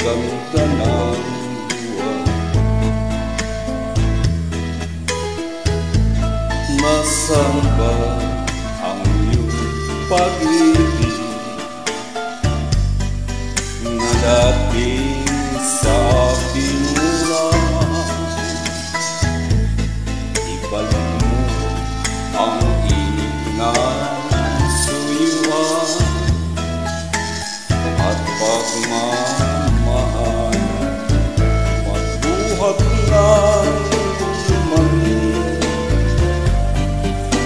ganda ng buwan. Nasaan ba ang iyong pag-ibig na dating sa aking ulaman? Ibalik mo ang init na suyuan at pagmamahal, magbuhat ng lumanin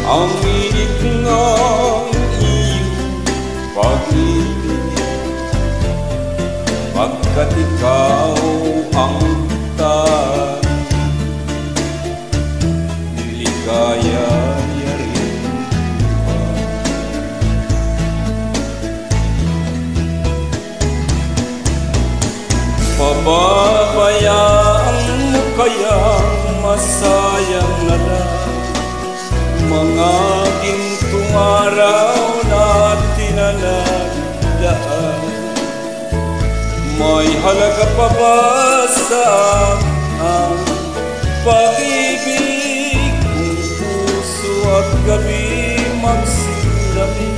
ang init ng iyong pag-ibig, pagkat ikaw ang tanging ligaya. Pababayaan mo kayang masayang na lang mga gintong araw na tinalagdaan? May halaga pa ba sa ang pag-ibig kung puso at gabi magsilami?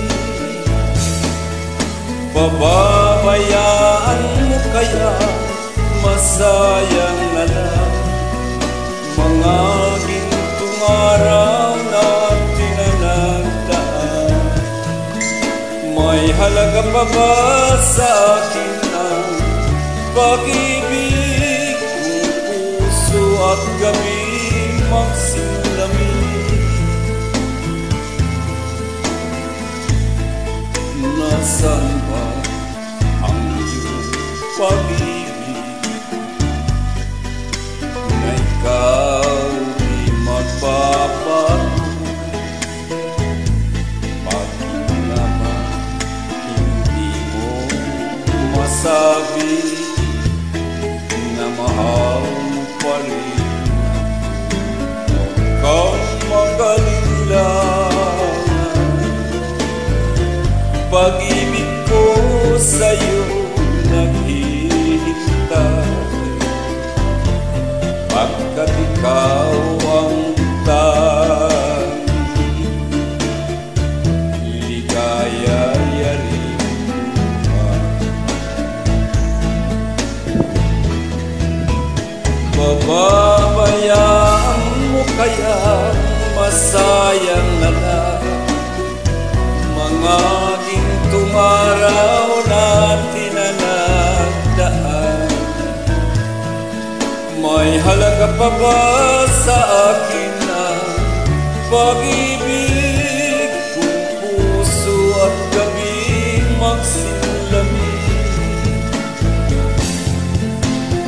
Pababayaan mo kaya masayang na lang mga gintong araw na tinalagdaan? May halaga pa ba sa akin ang pag-ibig kung puso at gabi magsilami? Nasaan ba ang iyong pag-ibig na ikaw di magbabago? Bakit naman hindi mo masabi na mahal mo pa rin? Huwag kang mag-alala, pag-ibig ko sa'yo naghihintay, pagkat ikaw ang tanging ligaya-yaring buwan. Pababayaan mo kaya masayang na lang mga gintong araw na tinalagdaan? May halaga pa ba sa akin ang pag-ibig kung puso at gabi magsilami?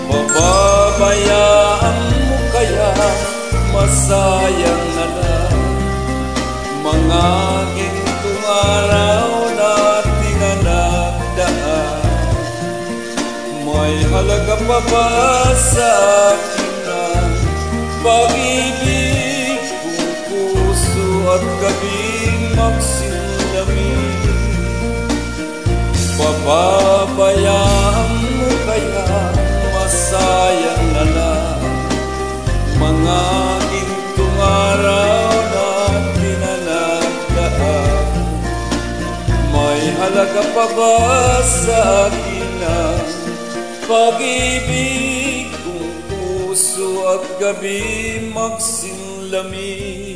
Pababayaan mo kaya masayang na lang mga gintong araw na tinalagdaan? May halaga pa ba sa akin ang pag-ibig kung puso at gabi magsilami? Pababayaan mo kaya masayang na lang mga gintong araw na tinalagdaan? May halaga pa ba sa akin ang pag-ibig kung puso at gabi magsilami?